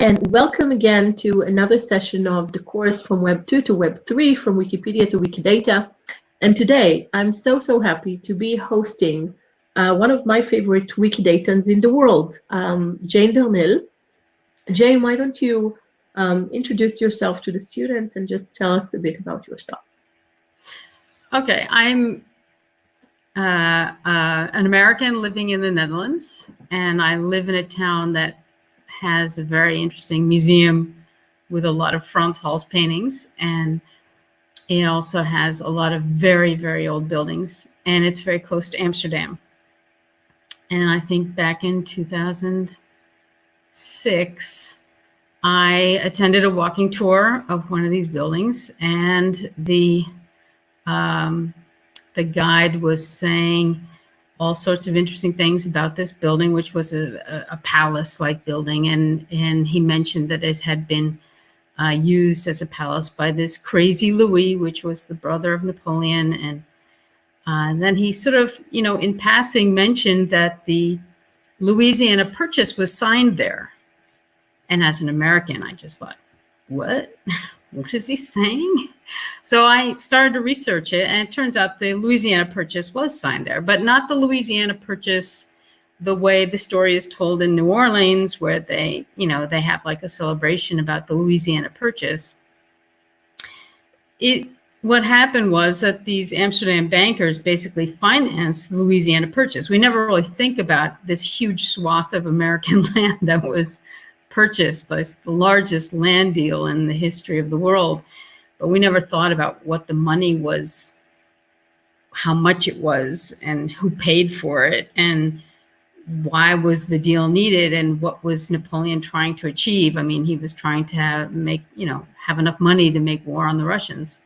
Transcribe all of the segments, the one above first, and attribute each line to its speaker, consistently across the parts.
Speaker 1: and welcome again to another session of the course from Web 2 to Web 3, from Wikipedia to Wikidata. And today, I'm so happy to be hosting one of my favorite Wikidatans in the world, Jane Darnell. Jane, why don't you introduce yourself to the students and just tell us a bit about yourself?
Speaker 2: Okay, I'm an American living in the Netherlands, and I live in a town that has a very interesting museum with a lot of Frans Hals paintings, and it also has a lot of very old buildings, and it's very close to Amsterdam. And I think back in 2006, I attended a walking tour of one of these buildings, and the guide was saying all sorts of interesting things about this building, which was a palace-like building. And he mentioned that it had been used as a palace by this crazy Louis, which was the brother of Napoleon. And then he sort of, in passing mentioned that the Louisiana Purchase was signed there. And as an American, I just thought, what? What is he saying? So I started to research it, and it turns out the Louisiana Purchase was signed there, but not the Louisiana Purchase the way the story is told in New Orleans, where they have like a celebration about the Louisiana Purchase. What happened was that these Amsterdam bankers basically financed the Louisiana Purchase. We never really think about this huge swath of American land that was purchased, like the largest land deal in the history of the world. But we never thought about what the money was, how much it was, and who paid for it, and why was the deal needed, and what was Napoleon trying to achieve. I mean, he was trying to have enough money to make war on the Russians.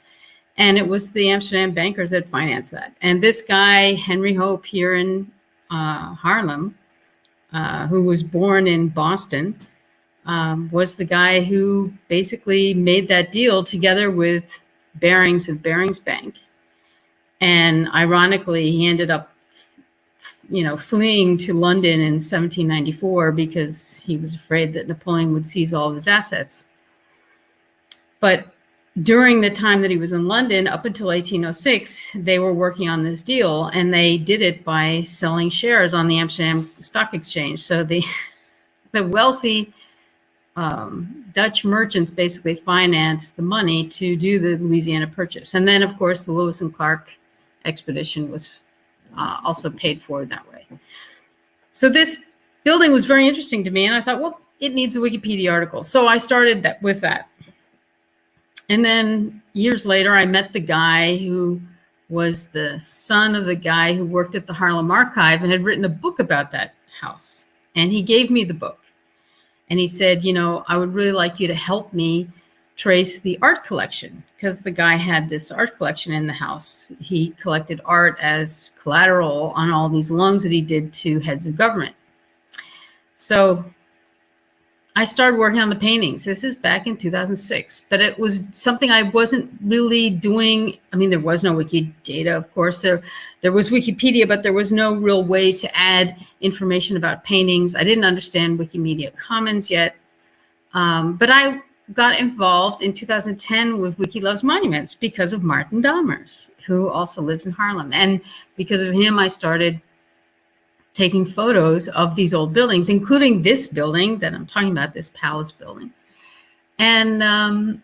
Speaker 2: And it was the Amsterdam bankers that financed that. And this guy, Henry Hope, here in Haarlem, who was born in Boston, was the guy who basically made that deal together with Barings of Barings Bank. And ironically, he ended up, fleeing to London in 1794 because he was afraid that Napoleon would seize all of his assets. But during the time that he was in London, up until 1806, they were working on this deal, and they did it by selling shares on the Amsterdam Stock Exchange. So the wealthy Dutch merchants basically financed the money to do the Louisiana Purchase. And then, of course, the Lewis and Clark expedition was also paid for that way. So this building was very interesting to me, and I thought, well, it needs a Wikipedia article. So I started with that. And then years later, I met the guy who was the son of the guy who worked at the Haarlem Archive and had written a book about that house. And he gave me the book. And he said, I would really like you to help me trace the art collection, because the guy had this art collection in the house. He collected art as collateral on all these loans that he did to heads of government. So I started working on the paintings. This is back in 2006, but it was something I wasn't really doing. I mean, there was no Wikidata, of course. There was Wikipedia, but there was no real way to add information about paintings. I didn't understand Wikimedia Commons yet, but I got involved in 2010 with Wiki Loves Monuments because of Martin Dammers, who also lives in Haarlem. And because of him, I started taking photos of these old buildings, including this building that I'm talking about, this palace building. And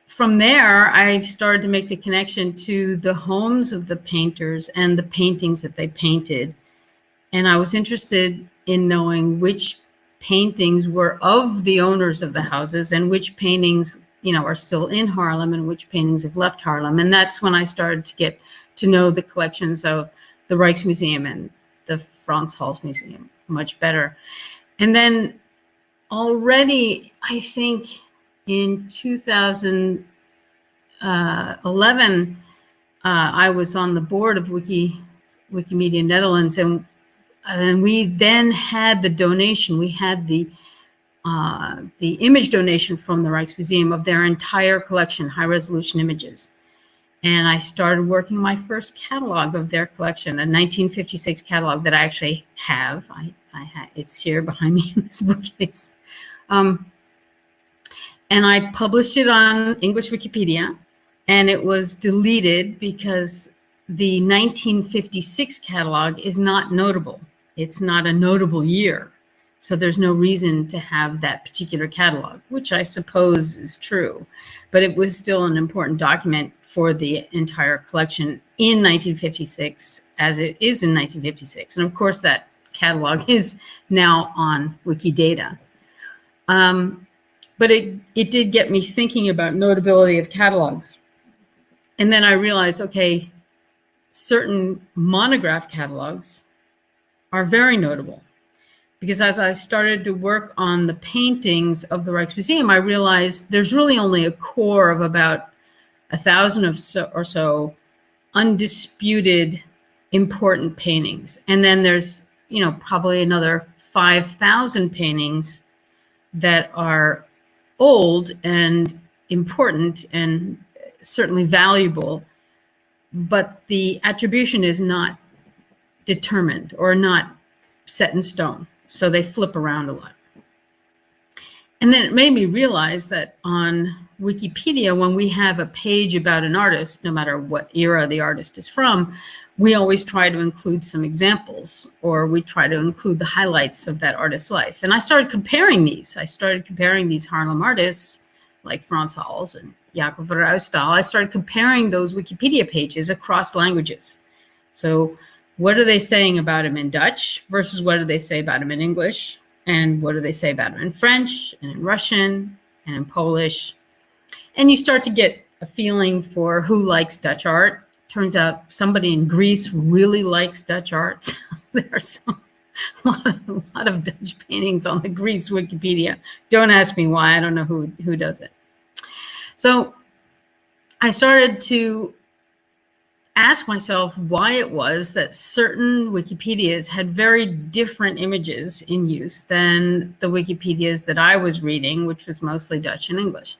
Speaker 2: from there, I started to make the connection to the homes of the painters and the paintings that they painted. And I was interested in knowing which paintings were of the owners of the houses and which paintings, are still in Haarlem and which paintings have left Haarlem. And that's when I started to get to know the collections of the Rijksmuseum and the Frans Hals Museum much better. And then already, I think in 2011, I was on the board of Wikimedia Netherlands, and we then had the donation. We had the image donation from the Rijksmuseum of their entire collection, high-resolution images. And I started working my first catalog of their collection, a 1956 catalog that I actually have. It's here behind me in this bookcase. And I published it on English Wikipedia, and it was deleted because the 1956 catalog is not notable. It's not a notable year. So there's no reason to have that particular catalog, which I suppose is true. But it was still an important document for the entire collection in 1956, as it is in 1956. And of course, that catalog is now on Wikidata. But it did get me thinking about notability of catalogs. And then I realized, okay, certain monograph catalogs are very notable. Because as I started to work on the paintings of the Rijksmuseum, I realized there's really only a core of about 1,000 or so undisputed important paintings. And then there's, probably another 5,000 paintings that are old and important and certainly valuable, but the attribution is not determined or not set in stone. So they flip around a lot. And then it made me realize that on Wikipedia, when we have a page about an artist, no matter what era the artist is from, we always try to include some examples, or we try to include the highlights of that artist's life. And I started comparing these. I started comparing these Haarlem artists like Frans Hals and Jacob van Ruijsdael. I started comparing those Wikipedia pages across languages. So what are they saying about him in Dutch versus what do they say about him in English? And what do they say about him in French and in Russian and in Polish? And you start to get a feeling for who likes Dutch art. Turns out somebody in Greece really likes Dutch art. There's a lot of Dutch paintings on the Greece Wikipedia. Don't ask me why. I don't know who does it. So I started to ask myself why it was that certain Wikipedias had very different images in use than the Wikipedias that I was reading, which was mostly Dutch and English.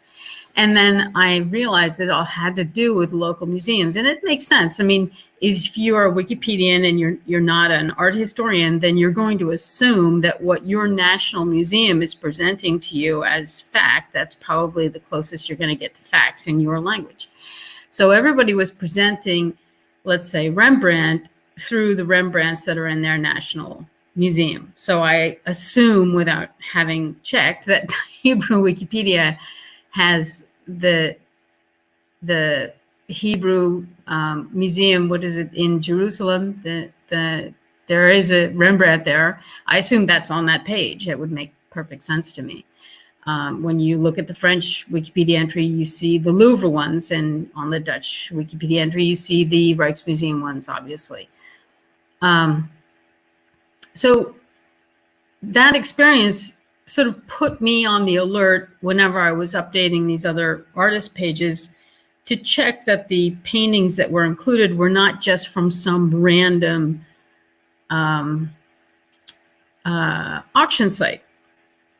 Speaker 2: And then I realized it all had to do with local museums. And it makes sense. I mean, if you are a Wikipedian and you're not an art historian, then you're going to assume that what your national museum is presenting to you as fact, that's probably the closest you're going to get to facts in your language. So everybody was presenting, let's say, Rembrandt through the Rembrandts that are in their national museum. So I assume, without having checked, that Hebrew Wikipedia has the Hebrew museum. What is it in Jerusalem? There is a Rembrandt there. I assume that's on that page. It would make perfect sense to me. When you look at the French Wikipedia entry, you see the Louvre ones, and on the Dutch Wikipedia entry, you see the Rijksmuseum ones, obviously. So that experience sort of put me on the alert whenever I was updating these other artist pages to check that the paintings that were included were not just from some random auction site,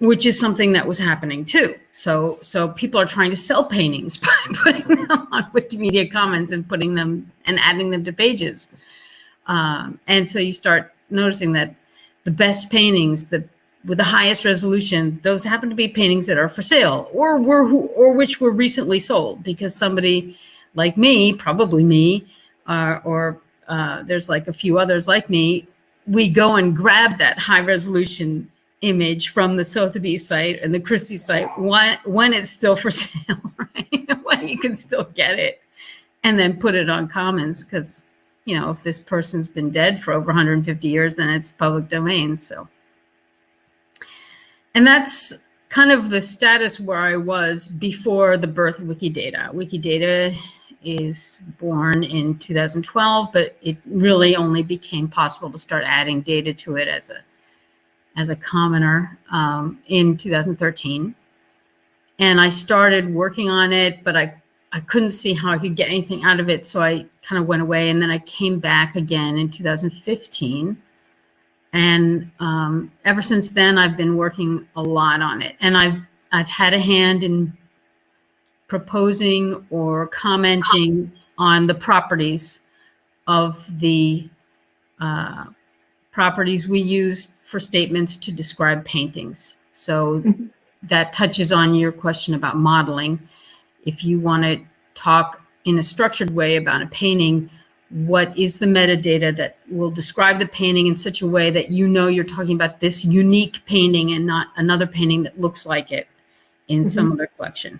Speaker 2: which is something that was happening too. So people are trying to sell paintings by putting them on Wikimedia Commons and putting them and adding them to pages. And so you start noticing that the best paintings, with the highest resolution, those happen to be paintings that are for sale or which were recently sold, because somebody like me, probably me, or there's like a few others like me, we go and grab that high resolution image from the Sotheby's site and the Christie site when it's still for sale, right? When you can still get it, and then put it on Commons, because, if this person's been dead for over 150 years, then it's public domain. So. And that's kind of the status where I was before the birth of Wikidata. Wikidata is born in 2012, but it really only became possible to start adding data to it as a commoner in 2013. And I started working on it, but I couldn't see how I could get anything out of it. So I kind of went away, and then I came back again in 2015. And ever since then, I've been working a lot on it. And I've had a hand in proposing or commenting on the properties of the properties we use for statements to describe paintings. So that touches on your question about modeling. If you want to talk in a structured way about a painting, what is the metadata that will describe the painting in such a way that you know you're talking about this unique painting and not another painting that looks like it in some other collection.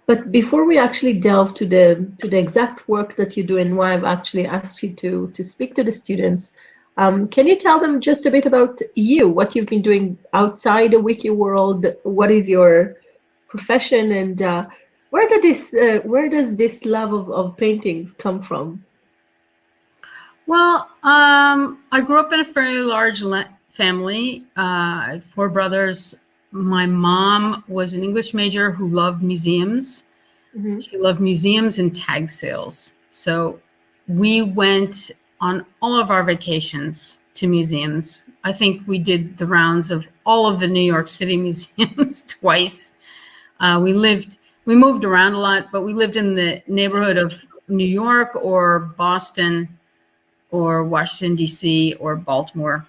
Speaker 1: But before we actually delve to the exact work that you do and why I've actually asked you to speak to the students, can you tell them just a bit about you, what you've been doing outside the wiki world? What is your profession, and where does this love of paintings come from?
Speaker 2: Well, I grew up in a fairly large family. I had 4 brothers. My mom was an English major who loved museums. She loved museums and tag sales. So we went on all of our vacations to museums. I think we did the rounds of all of the New York City museums twice. We moved around a lot, but we lived in the neighborhood of New York or Boston or Washington, D.C. or Baltimore.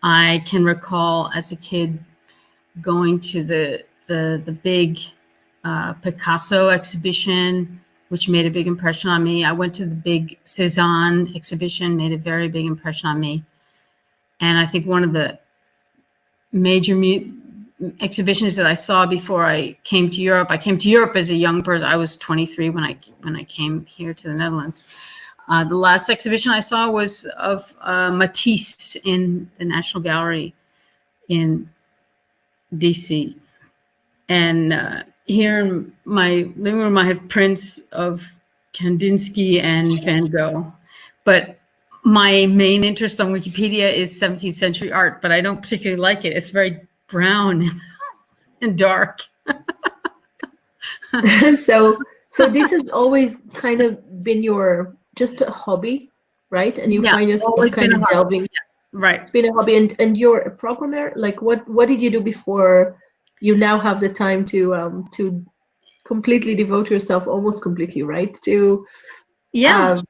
Speaker 2: I can recall as a kid going to the big Picasso exhibition, which made a big impression on me. I went to the big Cézanne exhibition, made a very big impression on me. And I think one of the major exhibitions that I saw before I came to Europe, I came to Europe as a young person. I was 23 when I came here to the Netherlands. The last exhibition I saw was of Matisse in the National Gallery in DC. And here in my living room, I have prints of Kandinsky and Van Gogh. But my main interest on Wikipedia is 17th century art, but I don't particularly like it. It's very brown and dark.
Speaker 1: So this has always kind of been your just a hobby, right? And you find yourself kind of delving.
Speaker 2: Yeah, right.
Speaker 1: It's been a hobby, and you're a programmer. Like, what did you do before you now have the time to completely devote yourself, almost completely, right? To
Speaker 2: yeah,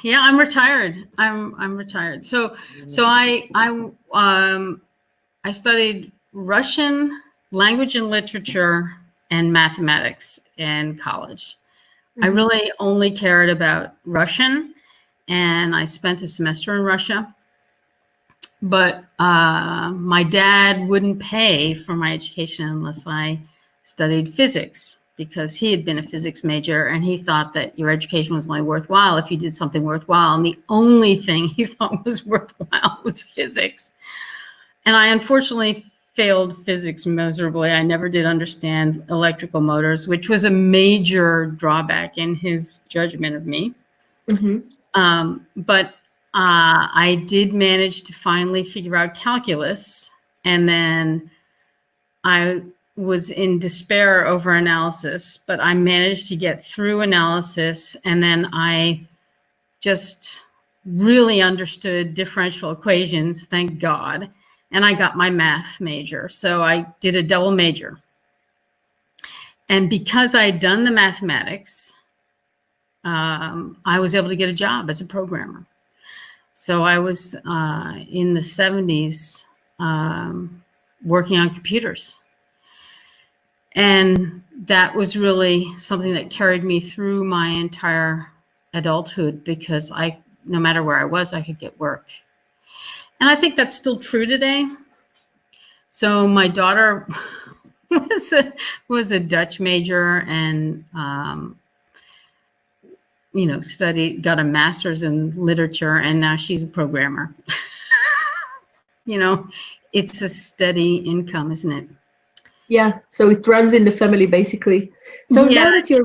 Speaker 2: I'm retired. I'm retired. So I studied Russian language and literature and mathematics in college. I really only cared about Russian, and I spent a semester in Russia. But my dad wouldn't pay for my education unless I studied physics, because he had been a physics major and he thought that your education was only worthwhile if you did something worthwhile. And the only thing he thought was worthwhile was physics. And I unfortunately failed physics miserably. I never did understand electrical motors, which was a major drawback in his judgment of me. But I did manage to finally figure out calculus. And then I was in despair over analysis, but I managed to get through analysis. And then I just really understood differential equations, thank God. And I got my math major. So I did a double major. And because I had done the mathematics, I was able to get a job as a programmer. So I was in the 70s working on computers. And that was really something that carried me through my entire adulthood, because no matter where I was, I could get work. And I think that's still true today. So my daughter was a Dutch major and, got a master's in literature, and now she's a programmer. It's a steady income, isn't it?
Speaker 1: Yeah, so it runs in the family, basically. So now that you're